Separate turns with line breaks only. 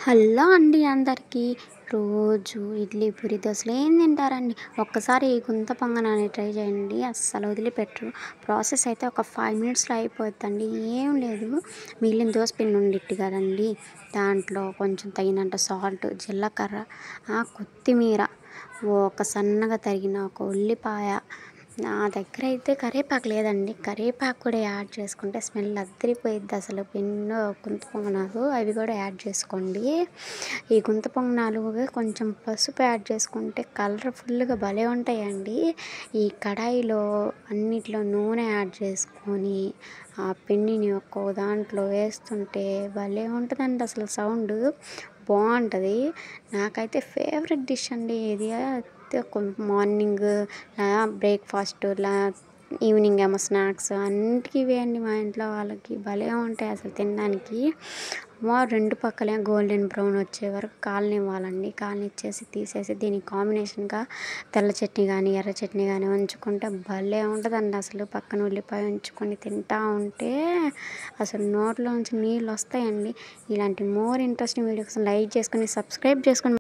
Hello అండి అందరికీ. రోజు ఇడ్లీ, పూరి, దోసలు ఏం తింటారండి? ఒక్కసారి ఈ గుంత పొంగనాన్ని ట్రై చేయండి. అస్సలు వదిలిపెట్టరు. ప్రాసెస్ అయితే ఒక 5 మినిట్స్‌లో అయిపోద్దండి. ఏం లేదు, మిగిలిన దోస పిండి ఉండిద్ది కదండీ! దాంట్లో కొంచెం తగినంత సాల్ట్, జీలకర్ర, కొత్తిమీర, ఒక సన్నగా తరిగిన ఒక ఉల్లిపాయ, నా దగ్గర అయితే కరివేపాకు లేదండి. కరివేపాకు కూడా యాడ్ చేసుకుంటే స్మెల్ అదిరిపోయిద్ది అసలు. ఎన్నో గుంత పొంగనాలు అవి కూడా యాడ్ చేసుకోండి. ఈ గుంత పొంగనాలు కొంచెం పసుపు యాడ్ చేసుకుంటే కలర్ఫుల్గా భలే ఉంటాయండి. ఈ కడాయిలో అన్నిట్లో నూనె యాడ్ చేసుకొని ఆ పిండిని ఒక్కో దాంట్లో వేస్తుంటే భలే ఉంటుందండి. అసలు సౌండ్ బాగుంటుంది. నాకైతే ఫేవరెట్ డిష్ అండి ఇది. మార్నింగ్ బ్రేక్ఫాస్ట్, ఈవినింగ్ ఏమో స్నాక్స్, అన్నిటికీ ఇవే అండి. మా ఇంట్లో వాళ్ళకి భలే ఉంటాయి అసలు తినడానికి. రెండు పక్కలే గోల్డెన్ బ్రౌన్ వచ్చే వరకు కాలనివ్వాలండి. కాలనిచ్చేసి తీసేసి దీనికి కాంబినేషన్గా తెల్ల చట్నీ కానీ ఎర్ర చట్నీ కానీ ఉంచుకుంటే భలే ఉంటుందండి అసలు. పక్కన ఉల్లిపాయ ఉంచుకొని తింటా ఉంటే అసలు నోట్లోంచి నీళ్ళు వస్తాయండి. ఇలాంటి మోర్ ఇంట్రెస్టింగ్ వీడియోస్ లైక్ చేసుకొని సబ్స్క్రైబ్ చేసుకొని